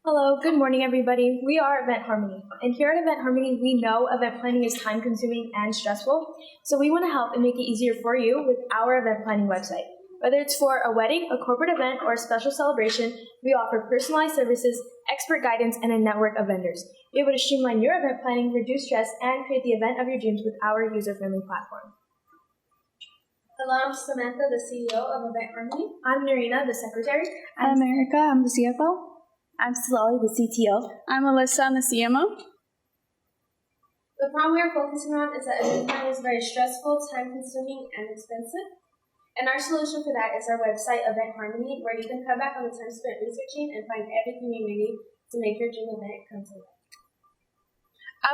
Hello, good morning everybody. We are Event Harmony, and here at Event Harmony we know event planning is time consuming and stressful, so we want to help and make it easier for you with our event planning website. Whether it's for a wedding, a corporate event, or a special celebration, we offer personalized services, expert guidance, and a network of vendors. Be able to streamline your event planning, reduce stress, and create the event of your dreams with our user-friendly platform. Hello, I'm Samantha, the CEO of Event Harmony. I'm Narina, the secretary. I'm Erica, I'm the CFO. I'm Slolly, the CTO. I'm Alyssa, I'm the CMO. The problem we are focusing on is that event planning is very stressful, time-consuming, and expensive. And our solution for that is our website, Event Harmony, where you can cut back on the time spent researching and find everything you may need to make your dream event come to life.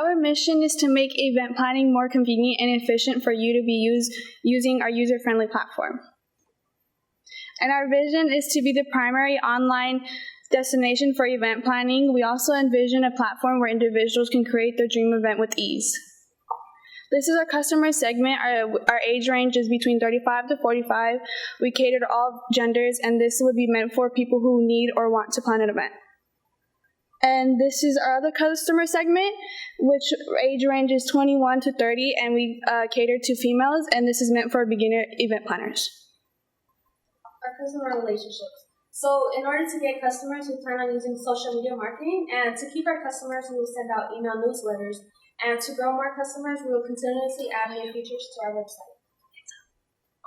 Our mission is to make event planning more convenient and efficient for you to be using our user-friendly platform. And our vision is to be the primary online destination for event planning. We also envision a platform where individuals can create their dream event with ease. This is our customer segment. Our age range is between 35 to 45. We cater to all genders, and this would be meant for people who need or want to plan an event. And this is our other customer segment, which age range is 21 to 30, and we cater to females, and this is meant for beginner event planners. Our customer relationships. So in order to get customers, we plan on using social media marketing, and to keep our customers, we will send out email newsletters. And to grow more customers, we will continuously add new features to our website.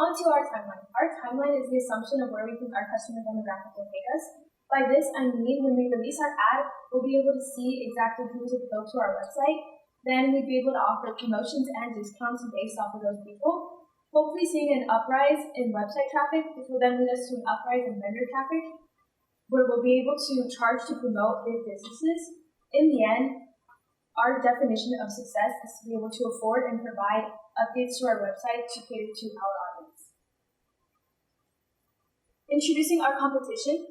On to our timeline. Our timeline is the assumption of where we think our customer demographic will take us. By this, I mean when we release our ad, we'll be able to see exactly who to go to our website. Then we'd be able to offer promotions and discounts based off of those people. Hopefully seeing an uprise in website traffic, which will then lead us to an uprise in vendor traffic, where we'll be able to charge to promote big businesses. In the end, our definition of success is to be able to afford and provide updates to our website to cater to our audience. Introducing our competition.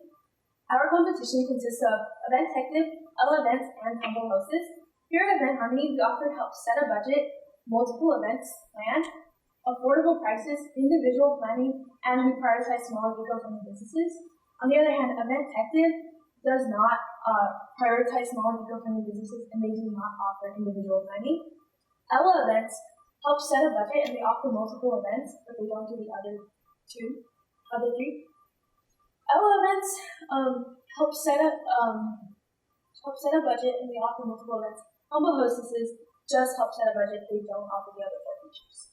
Our competition consists of Event Detective, Ella Events, and Humble Hostess. Here at Event Harmony, we offer help set a budget, multiple events planned, affordable prices, individual planning, and we prioritize small eco-friendly businesses. On the other hand, Event Detective does not prioritize small eco-friendly businesses, and they do not offer individual planning. Ella Events help set a budget, and they offer multiple events, but they don't do the other three. Ella Events help set a budget, and they offer multiple events. Humble Hostesses just help set a budget; they don't offer the other four features.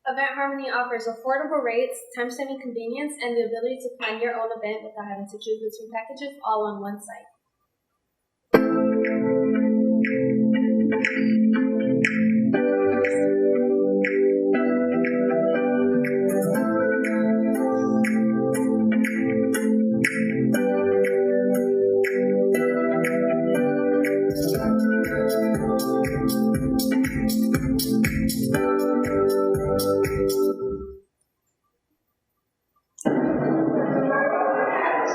Event Harmony offers affordable rates, time-saving convenience, and the ability to plan your own event without having to choose between packages all on one site.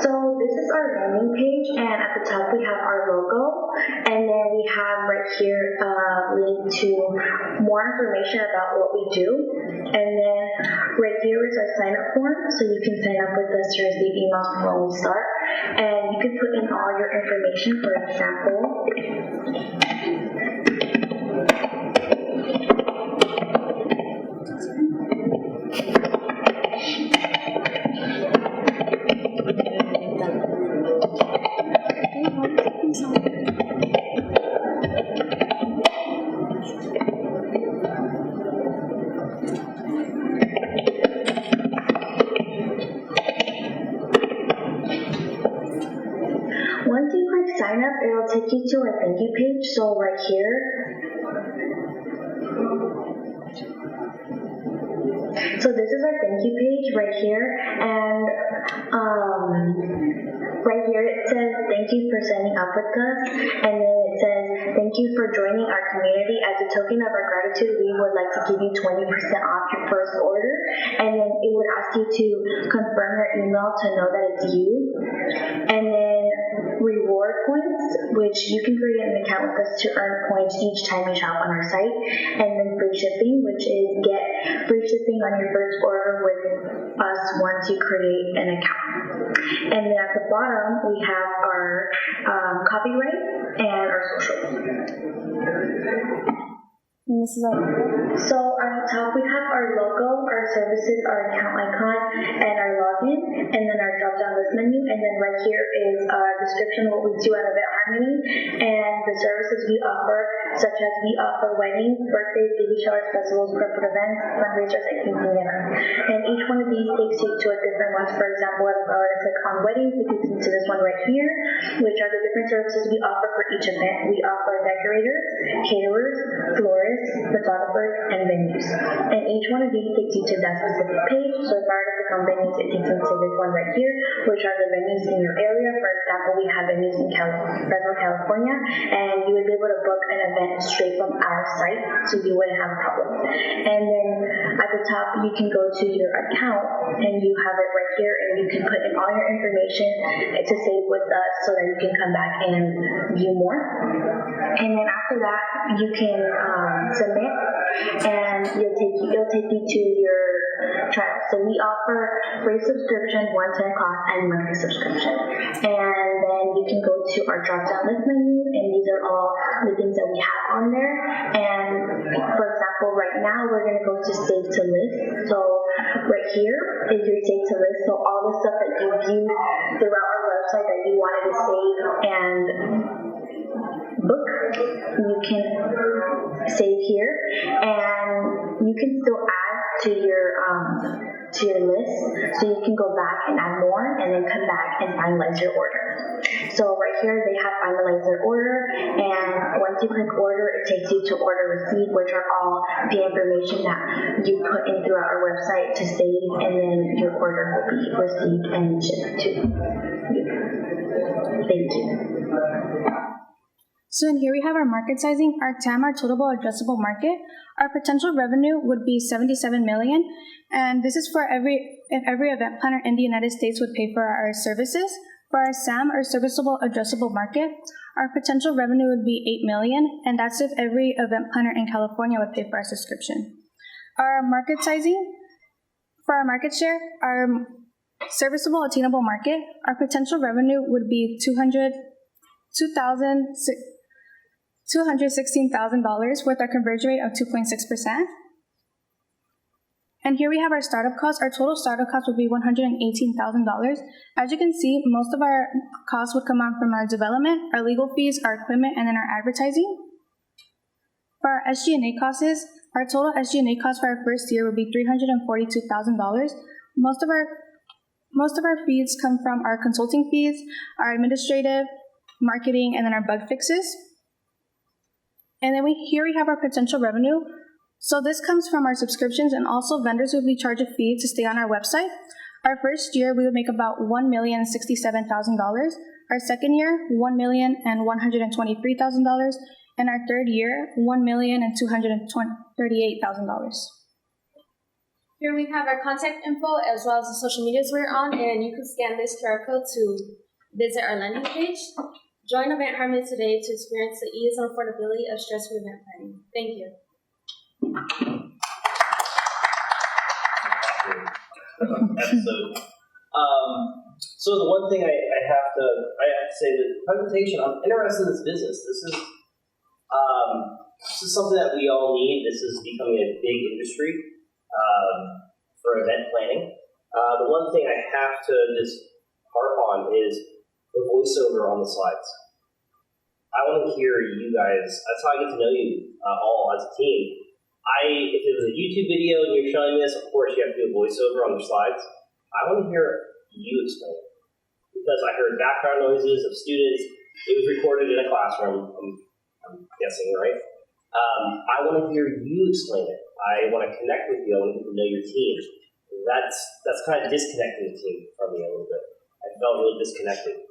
So this is our landing page, and at the top we have our logo, and then we have right here a link to more information about what we do, and then right here is our sign up form, so you can sign up with us to receive emails from when we start, and you can put in all your information. For example, once you click sign up, it will take you to our thank you page. So right here, so this is our thank you page right here, and right here it says thank you for signing up with us, and then it says thank you for joining our community. As a token of our gratitude, we would like to give you 20% off your first order, and then it would ask you to confirm your email to know that it's you, and then reward points, which you can create an account with us to earn points each time you shop on our site, and then free shipping, which is get free shipping on your first order with us once you create an account. And then at the bottom, we have our copyright and our social. And this is our So on the top, we have our logo, our services, our account icon, and our login, and then our drop-down list menu. And then right here is our description of what we do at Event Harmony, and the services we offer, such as we offer weddings, birthdays, baby showers, festivals, corporate events, fundraisers, and quinceañeras. And each one of these takes you to a different one. For example, if I were to click on weddings, it takes me to this one right here, which are the different services we offer for each event. We offer decorators, caterers, florists, photographers, and venues. And each one of these takes you to that specific page. So if I were to click on venues, it takes me to this one right here, which are the venues in your area. For example, we have venues in Fresno, California, and you would be able to book an event straight from our site, so you wouldn't have a problem. And then at the top, you can go to your account, and you have it right here, and you can put in all your information to save with us so that you can come back and view more. And then after that, you can submit, and it'll take you to your trial. So we offer free subscription, one-time cost, and monthly subscription. And then you can go to our drop-down list menu, and these are all the things that we have on there. And for example, right now we're going to go to save to list. So right here is your save to list. So all the stuff that you viewed throughout our website that you wanted to save and book, you can save here, and you can still add to your list, so you can go back and add more, and then come back and finalize your order. So right here they have finalized their order, and once you click order, it takes you to order receipt, which are all the information that you put in throughout our website to save, and then your order will be received and shipped to you. Thank you. So in here we have our market sizing, our TAM, our total addressable market. Our potential revenue would be $77 million, and this is for if every event planner in the United States would pay for our services. For our SAM, or serviceable addressable market, our potential revenue would be $8 million, and that's if every event planner in California would pay for our subscription. Our market sizing, for our market share, our serviceable attainable market, our potential revenue would be $216,000 with a conversion rate of 2.6%. And here we have our startup costs. Our total startup cost would be $118,000. As you can see, most of our costs would come out from our development, our legal fees, our equipment, and then our advertising. For our SG&A costs, our total SG&A cost for our first year would be $342,000. Most of our fees come from our consulting fees, our administrative, marketing, and then our bug fixes. And then here we have our potential revenue. So this comes from our subscriptions, and also vendors would be charged a fee to stay on our website. Our first year, we would make about $1,067,000. Our second year, $1,123,000. And our third year, $1,238,000. Here we have our contact info as well as the social medias we're on, and you can scan this QR code to visit our landing page. Join Event Harmony today to experience the ease and affordability of stress-free event planning. Thank you. So the one thing I have to say, the presentation, I'm interested in this business. This is something that we all need. This is becoming a big industry for event planning. The one thing I have to just harp on is the voiceover on the slides. I want to hear you guys. That's how I get to know you all as a team. If it was a YouTube video and you're showing this, of course you have to do a voiceover on the slides. I want to hear you explain it, because I heard background noises of students. It was recorded in a classroom, I'm guessing, right? I want to hear you explain it. I want to connect with you. I want to get to know your team. That's kind of disconnecting the team from me a little bit. I felt really disconnected.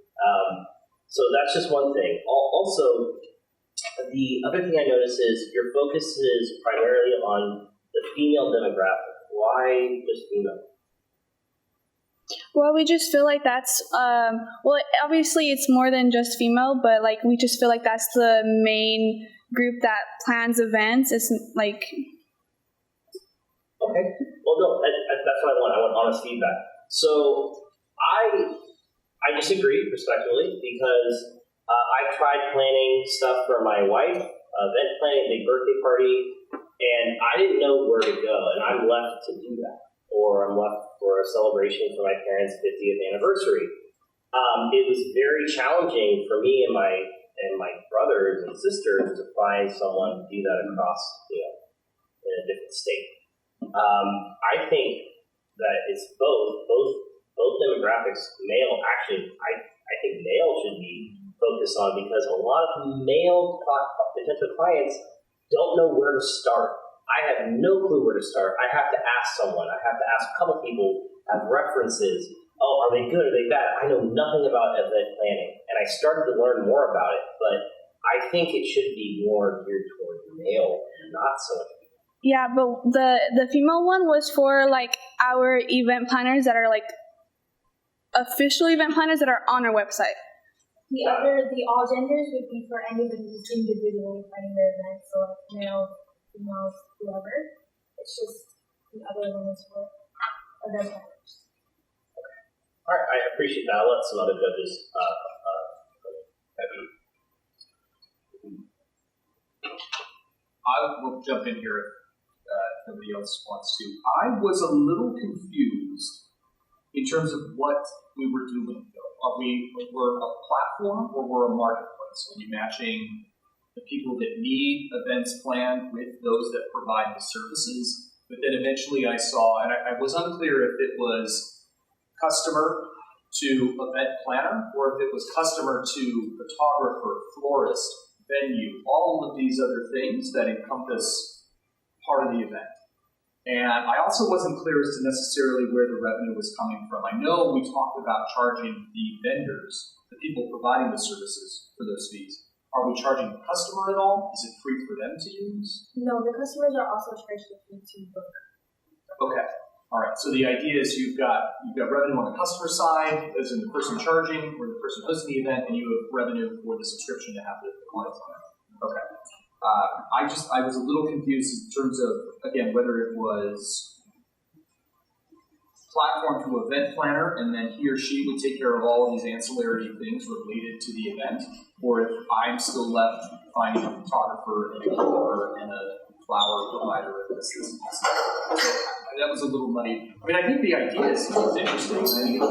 So that's just one thing. Also, the other thing I noticed is your focus is primarily on the female demographic. Why just female? Well, we just feel like that's, obviously it's more than just female, but like we just feel like that's the main group that plans events. It's like... Okay. Well, no, that's what I want. I want honest feedback. So I disagree respectfully because I've tried planning stuff for my wife, event planning, a big birthday party, and I didn't know where to go, and I'm left to do that. Or I'm left for a celebration for my parents' 50th anniversary. It was very challenging for me and my brothers and sisters to find someone to do that across, in a different state. I think that it's both demographics. Male, actually, I think male should be focused on because a lot of male potential clients don't know where to start. I have no clue where to start. I have to ask someone. I have to ask a couple people, have references. Oh, are they good? Are they bad? I know nothing about event planning, and I started to learn more about it, but I think it should be more geared toward male, not so much. Yeah, but the female one was for like our event planners that are like official event planners that are on our website. The all genders would be for anybody who's individually planning their event, so like males, females, whoever. It's just the other one is for event planners. All right, I appreciate that. I'll let some other judges I will jump in here if nobody else wants to. I was a little confused in terms of what we were doing. We're a platform or we're a marketplace? Are we matching the people that need events planned with those that provide the services? But then eventually I saw, and I was unclear if it was customer to event planner or if it was customer to photographer, florist, venue, all of these other things that encompass part of the event. And I also wasn't clear as to necessarily where the revenue was coming from. I know we talked about charging the vendors, the people providing the services for those fees. Are we charging the customer at all? Is it free for them to use? No, the customers are also charged a fee to book. Okay. All right. So the idea is you've got revenue on the customer side, as in the person charging or the person hosting the event, and you have revenue for the subscription to have the clients on it. Okay. I was a little confused in terms of, again, whether it was platform to event planner and then he or she would take care of all of these ancillary things related to the event, or if I'm still left finding a photographer and a keeper and a flower provider and this. So that was a little muddy. I mean, I think the idea is interesting. I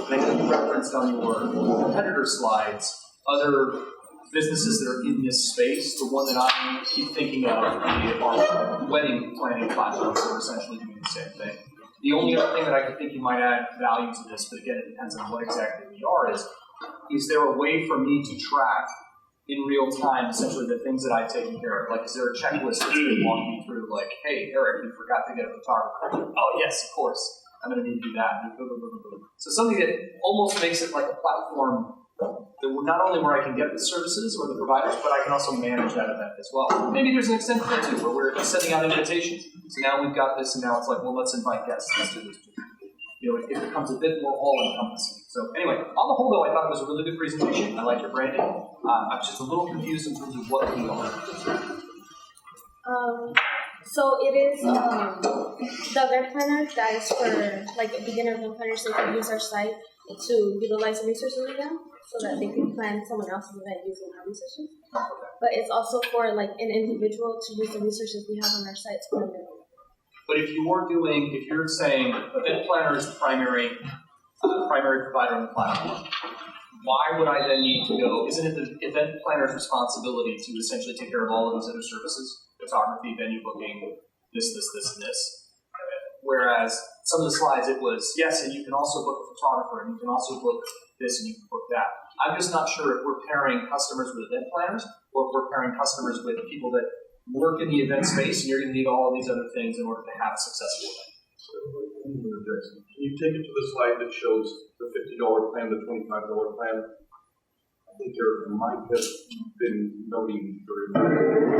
think you referenced on your competitor slides other businesses that are in this space. The one that I keep thinking of are wedding planning platforms that are essentially doing the same thing. The only other thing that I could think you might add value to this, but again, it depends on what exactly we are, is there a way for me to track in real time essentially the things that I've taken care of? Like, is there a checklist that's going to walk me through, like, hey, Eric, you forgot to get a photographer. Oh, yes, of course. I'm going to need to do that. So something that almost makes it like a platform that not only where I can get the services or the providers, but I can also manage that event as well. Maybe there's an extent to it too, where we're sending out invitations. So now we've got this, and now it's like, well, let's invite guests. Let's do this. It becomes a bit more all-encompassing. So anyway, on the whole, though, I thought it was a really good presentation. I like your branding. I was just a little confused in terms of what we are. So it is the event planner that is for like beginner event planners. They can use our site to utilize the resources we have, so that they can plan someone else's event using our resources. But it's also for like an individual to use the resources we have on our site to put them in. But if you're saying event planner is the primary provider on the platform, why would I then need to go? Isn't it the event planner's responsibility to essentially take care of all of these other services? Photography, venue booking, this, and this. Whereas some of the slides it was, yes, and you can also book a photographer, and you can also book this, and you can book that. I'm just not sure if we're pairing customers with event planners, or if we're pairing customers with people that work in the event space, and you're going to need all of these other things in order to have a successful event. Can you take it to the slide that shows the $50 plan, the $25 plan? I think there might have been noting during.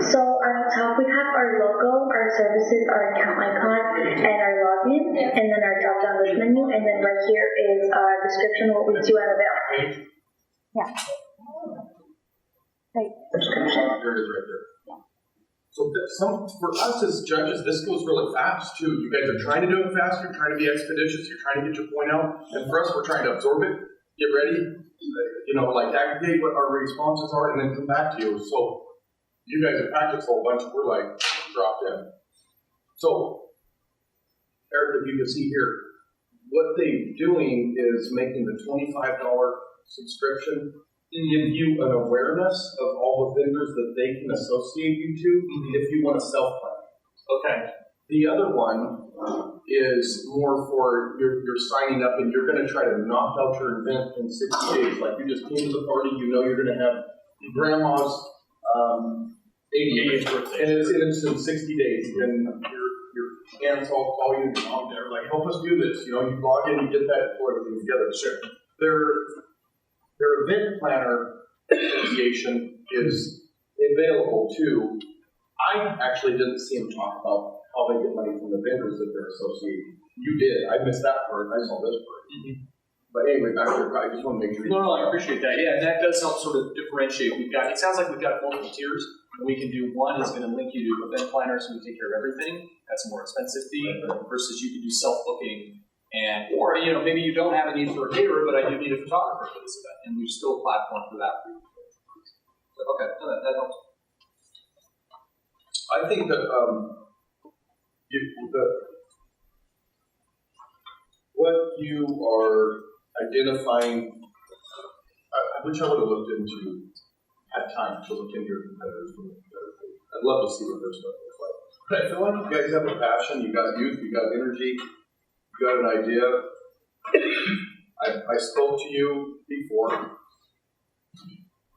So on the top we have our logo, our services, our account icon, and our login, and then our drop-down list menu, and then right here is our description of what we do at event. Yeah. Right. There it is right there. So for us as judges, this goes really fast too. You guys are trying to do it fast, you're trying to be expeditious, you're trying to get your point out, and for us, we're trying to absorb it, get ready, like aggregate what our responses are, and then come back to you. So you guys have practiced a whole bunch, we're like dropped in. So, Eric, if you can see here, what they're doing is making the $25 subscription give you an awareness of all the vendors that they can associate you to if you want to self-plan. Okay. The other one is more for you're signing up and you're going to try to knock out your event in 60 days. Like you just came to the party, you know you're going to have grandma's 80th birthday, and it's in 60 days, and your aunts all call you and your mom there, like, help us do this. You log in, you get that, pull everything together. Sure. Their event planner association is available too. I actually didn't see them talk about how they get money from the vendors that they're associated. You did. I missed that part. I saw this part. But anyway, back there, I just want to make sure. No, I appreciate that. Yeah, and that does help sort of differentiate. It sounds like we've got multiple tiers. We can do one is going to link you to event planners who take care of everything. That's a more expensive fee versus you can do self-booking. Or maybe you don't have a need for a caterer, but I do need a photographer for this event, and we still platform for that. So, okay, that helps. I think that what you are identifying, I wish I would have looked into, had time to look into your competitors. I'd love to see what their stuff looks like. But I feel like you guys have a passion, you got youth, you got energy. You got an idea. I spoke to you before.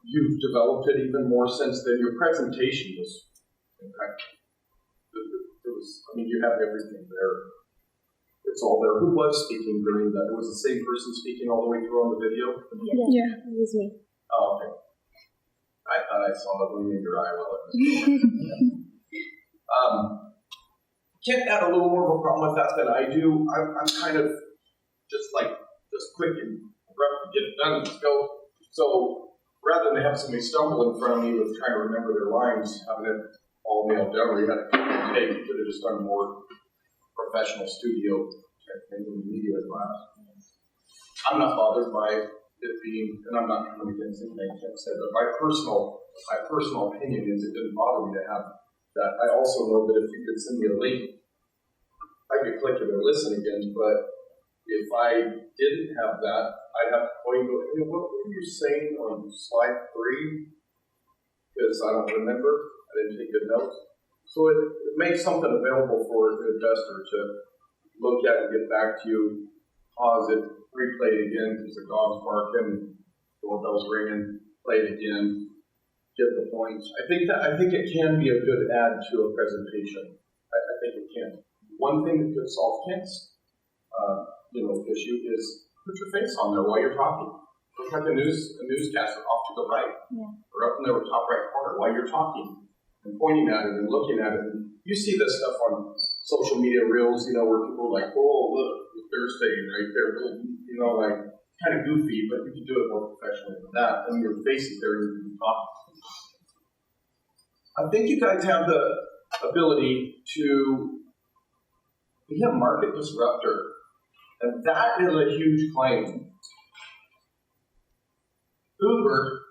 You've developed it even more since then. Your presentation was impeccable. You have everything there. It's all there. Who was speaking during that? It was the same person speaking all the way through on the video? Yeah, it was me. Oh, okay. I thought I saw it gleam in your eye while it was Kent had a little more of a problem with that than I do. I'm kind of just quick and abrupt to get it done, let's go. So rather than have somebody stumble in front of me with trying to remember their lines, having it all nailed down where you had to take, you could have just done more professional studio type thing in the media class. I'm not bothered by it being, and I'm not coming against anything Kent said, but my personal opinion is it didn't bother me to have that. I also know that if you could send me a link, I could click it and listen again, but if I didn't have that, I'd have to call you and go, hey, what were you saying on slide 3? Because I don't remember. I didn't take good notes. So it makes something available for an investor to look at and get back to you, pause it, replay it again because the dog's barking, doorbell's ringing, play it again, get the points. I think it can be a good add to a presentation. I think it can. One thing that could solve Kent's issue is put your face on there while you're talking. Look like a newscaster off to the right, or up in the top right corner while you're talking and pointing at it and looking at it. And you see this stuff on social media reels, where people are like, oh, look, they're staying right there, like kind of goofy, but you can do it more professionally than that. And your face is there and you can talk. I think you guys have the ability to be a market disruptor. And that is a huge claim. Uber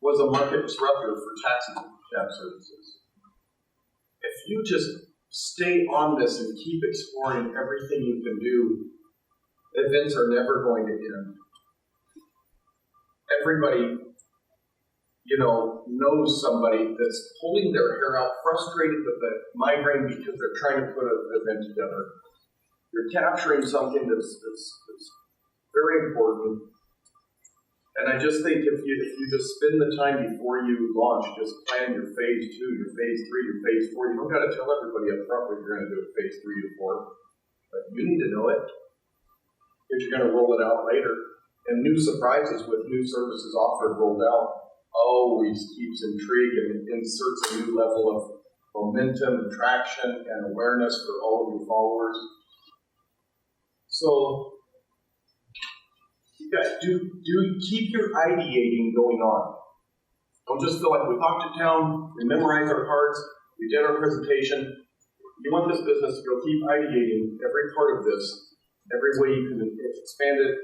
was a market disruptor for taxi cab services. If you just stay on this and keep exploring everything you can do, events are never going to end. Everybody, knows somebody that's pulling their hair out, frustrated with the migraine because they're trying to put an event together. You're capturing something that's very important. And I just think if you just spend the time before you launch, just plan your phase 2, your phase 3, your phase 4. You don't got to tell everybody up front what you're going to do at phase 3 to 4. But you need to know it because you're going to roll it out later. And new surprises with new services offered rolled out always keeps intrigue and inserts a new level of momentum, traction, and awareness for all of your followers. So, you guys do keep your ideating going on. Don't just feel like we talked it down, we memorized our parts, we did our presentation. You want this business to go keep ideating every part of this, every way you can expand it.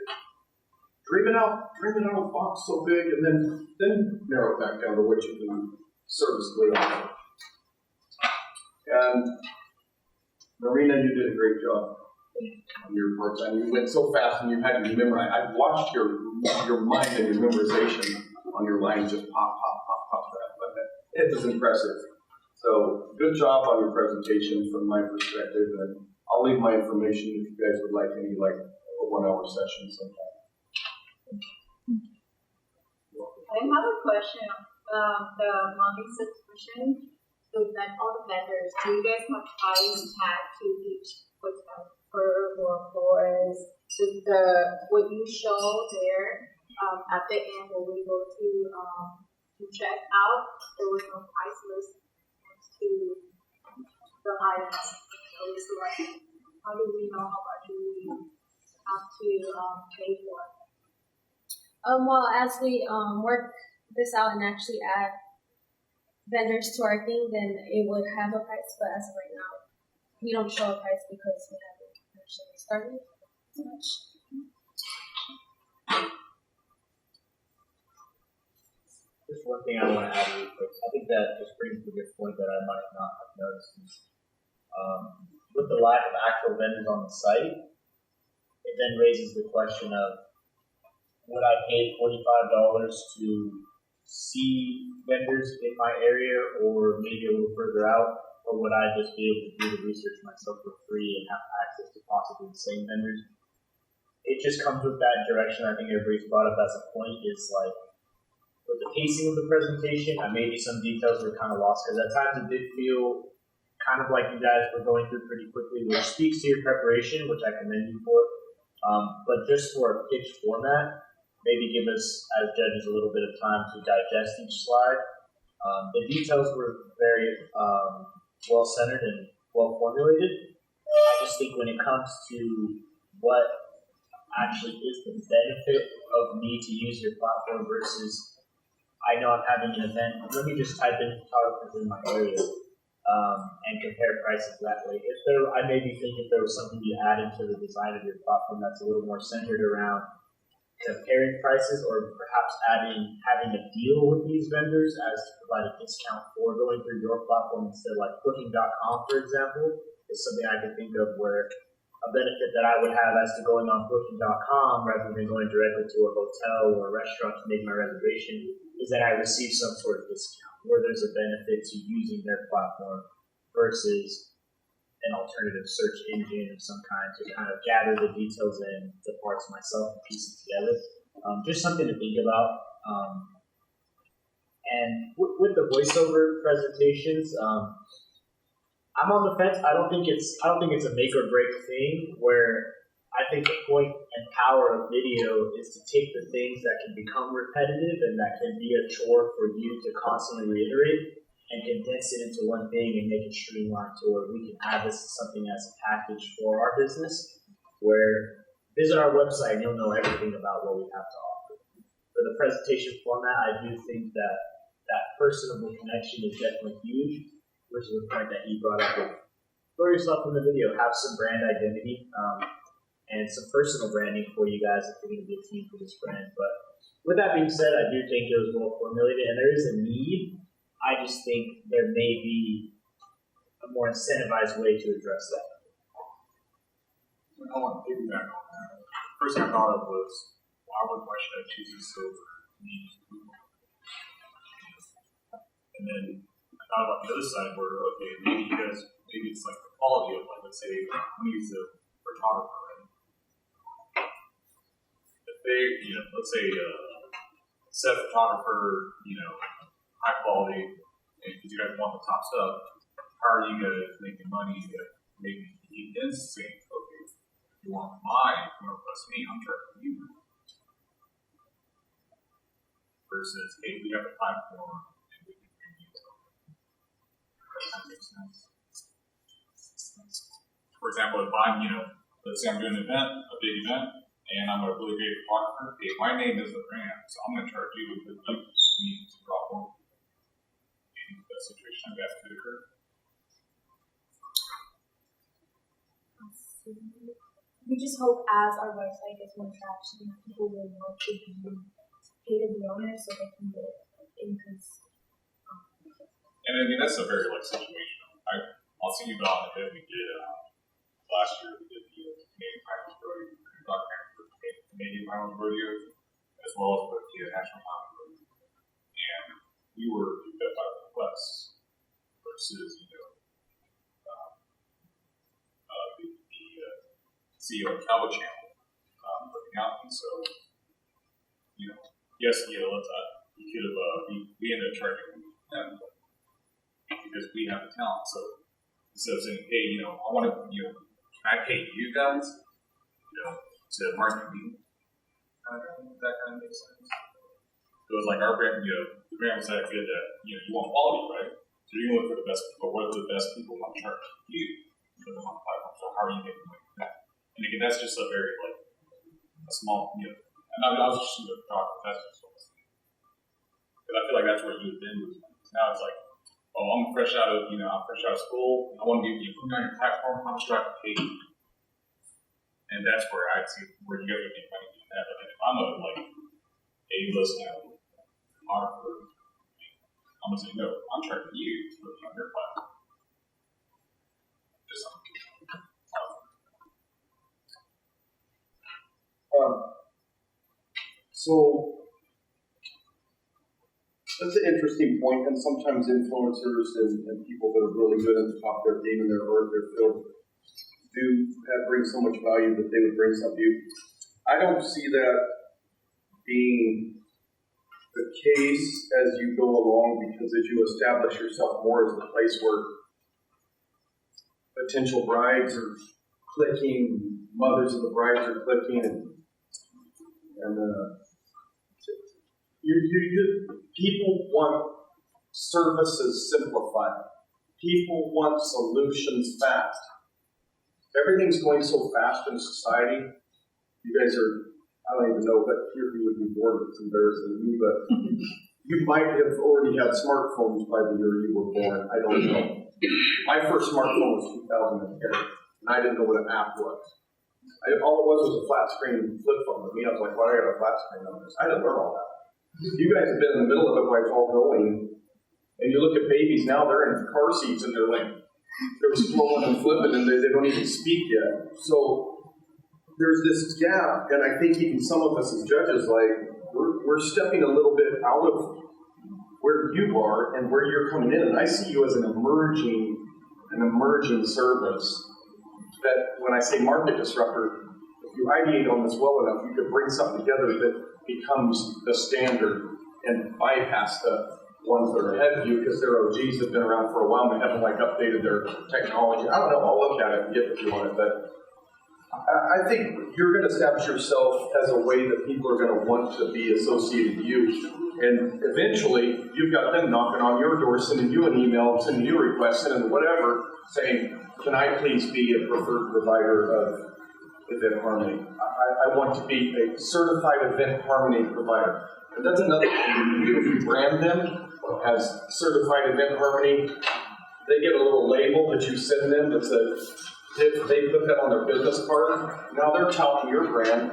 Dream it out of the box so big, and then narrow it back down to what you can service later. And Marina, you did a great job on your part time. You went so fast and you had to memorize. I've watched your mind and your memorization on your lines just pop. It was impressive. So good job on your presentation from my perspective, and I'll leave my information if you guys would like any a 1 hour session sometime. I have a question. The monthly subscription to vet all the vendors. Do you guys have price tag to each photographer or florist? With what you show there at the end when we go to check out, there was no price list next to the items. So how do we know how much we have to pay for? Well, as we work this out and actually add vendors to our thing, then it would have a price. But as of right now, we don't show a price because we haven't actually started as much. Just one thing I want to add really quick. I think that just brings to a good point that I might not have noticed is with the lack of actual vendors on the site, it then raises the question of, would I pay $45 to see vendors in my area or maybe a little further out, or would I just be able to do the research myself for free and have access to possibly the same vendors? It just comes with that direction. I think everybody's brought up as a point is like, with the pacing of the presentation, maybe some details were kind of lost because at times it did feel kind of like you guys were going through pretty quickly, which speaks to your preparation, which I commend you for. But just for a pitch format, maybe give us as judges a little bit of time to digest each slide. The details were very well centered and well formulated. I just think when it comes to what actually is the benefit of me to use your platform versus I know I'm having an event, let me just type in photographers in my area and compare prices that way. I maybe think if there was something you added to the design of your platform that's a little more centered around comparing prices or perhaps having a deal with these vendors as to provide a discount for going through your platform instead of like Booking.com, for example, is something I can think of where a benefit that I would have as to going on Booking.com rather than going directly to a hotel or a restaurant to make my reservation is that I receive some sort of discount where there's a benefit to using their platform versus an alternative search engine of some kind to kind of gather the details in the parts myself and piece it together. Just something to think about. And with the voiceover presentations, I'm on the fence. I don't think it's a make or break thing where I think the point and power of video is to take the things that can become repetitive and that can be a chore for you to constantly reiterate and condense it into one thing and make it streamlined to where we can add this as something as a package for our business where visit our website and you'll know everything about what we have to offer. For the presentation format, I do think that personable connection is definitely huge, which is the point that he brought up with throw yourself in the video, have some brand identity, and some personal branding for you guys if you're going to be a team for this brand. But with that being said, I do think it was well formulated, and there is a need. I just think there may be a more incentivized way to address that. I want to piggyback on that. First thing I thought of was, why should I choose this over me? And then I thought about the other side where, okay, maybe it's like the quality of, like, let's say, he's a photographer, and if they, let's say, set photographer, high quality, and because you guys want the top stuff, how are you guys making money to maybe he is saying, okay, if you want mine, you want to plus me, I'm charging you. Versus, hey, we have a platform. That makes sense. For example, if I'm, let's say I'm doing an event, a big event, and I'm a really great photographer, okay, my name is the brand, so I'm going to charge you because you need to draw more We just hope as our website gets more traction, people will want to pay to be owners so they can get increase. And I mean, that's a very situational. I'll see you about it. We did last year. We did the Canadian Highlands Rodeo, Canadian Highlands Rodeo, as well as with the National Highlands Rodeo, and we were picked up by requests versus the CEO of Cowboy Channel looking out, and so yes, we could have we ended up charging them because we have the talent. So instead of saying, hey, I want to, can I pay you guys, to market me? That kind of makes sense. So it was like our brand, the brand was that good that, you want quality, right? So you look for the best people. What do the best people want to charge you for them on the platform? So how are you making money from that? And again, that's just a very, a small, and I was just talking, that's just what I was thinking. Because I feel like that's where you have been with. Now it's like, oh, I'm fresh out of school. I want to be putting on your platform. How much do I have to pay you? And that's where I see where you guys are making money doing that. But if I'm a A-list photographer, I'm gonna say no. I'm charging you to put me on your platform. Just so that's an interesting point, and sometimes influencers and people that are really good at the top of their game in their field do bring so much value that they would bring some value. I don't see that being the case as you go along, because as you establish yourself more as the place where potential brides are clicking, mothers of the brides are clicking, and people want services simplified. People want solutions fast. Everything's going so fast in society. You guys are, I don't even know, but here you would be bored. It's embarrassing to me, but you might have already had smartphones by the year you were born. I don't know. My first smartphone was 2010, and I didn't know what an app was. All it was a flat screen flip phone. With me, I was like, why do I have a flat screen on this? I didn't learn all that. You guys have been in the middle of it while it's all going, and you look at babies now, they're in car seats, and they're scrolling and flipping, and they don't even speak yet. So there's this gap, and I think even some of us as judges, we're stepping a little bit out of where you are and where you're coming in, and I see you as an emerging service. That when I say market disruptor, if you ideate on this well enough, you could bring something together that becomes the standard and bypass the ones that are ahead of you because their OGs have been around for a while and they haven't updated their technology. I don't know, I'll look at it and get what you want it, but I think you're going to establish yourself as a way that people are going to want to be associated with you. And eventually, you've got them knocking on your door, sending you an email, sending you a request, sending whatever, saying, can I please be a preferred provider of Event Harmony? I want to be a certified Event Harmony provider. And that's another thing you can do. If you brand them as certified Event Harmony, they get a little label that you send them that says, if they put that on their business card, now they're touting your brand,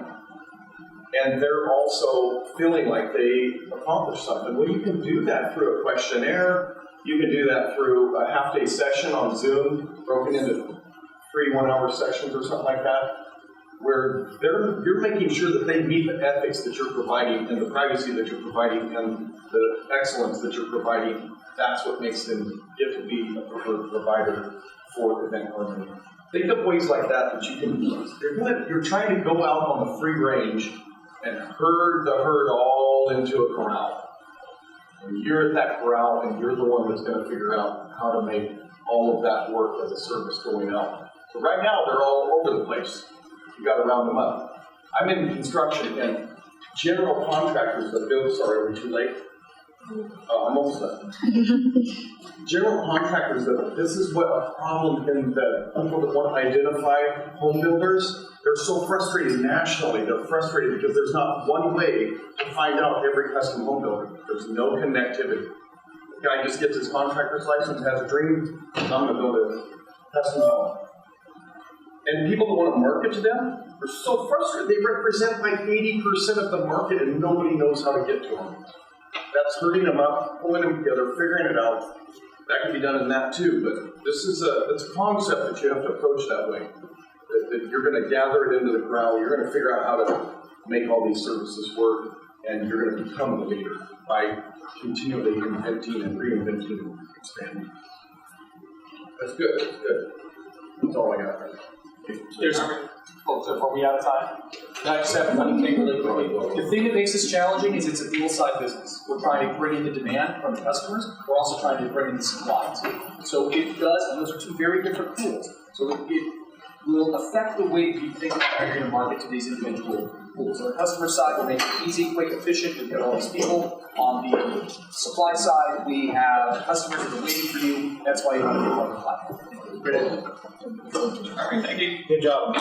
and they're also feeling like they accomplished something. Well, you can do that through a questionnaire. You can do that through a half-day session on Zoom, broken into 3 one-hour sessions or something like that, where you're making sure that they meet the ethics that you're providing and the privacy that you're providing and the excellence that you're providing. That's what makes them get to be a preferred provider for Event Harmony. Think of ways like that you can use. You're trying to go out on the free range and herd the herd all into a corral. And you're at that corral and you're the one that's going to figure out how to make all of that work as a service going out. So right now they're all over the place. You got to round them up. I'm in construction and general contractors that build, sorry, are we too late? I'm almost done. General contractors, this is what a problem in the people that want to identify home builders. They're so frustrated nationally. They're frustrated because there's not one way to find out every custom home builder. There's no connectivity. The guy just gets his contractor's license, has a dream, I'm going to build a custom home. And people that want to market to them are so frustrated. They represent like 80% of the market and nobody knows how to get to them. That's hurting them up, pulling them together, figuring it out. That can be done in that too, but this is it's a concept that you have to approach that way. That you're going to gather it into the crowd, you're going to figure out how to make all these services work, and you're going to become the leader by continually inventing and reinventing and expanding. That's good, that's good. That's all I got. Are we out of time? I just have one thing really quickly. The thing that makes this challenging is it's a dual-side business. We're trying to bring in the demand from the customers. We're also trying to bring in the supplies. So it does, and those are two very different tools. So it will affect the way that you think about how you're going to market to these individual pools. On the customer side, we'll make it easy, quick, efficient. We've got all these people. On the supply side, we have customers that are waiting for you. That's why you want to be part of the platform. Great. All right, thank you. Good job.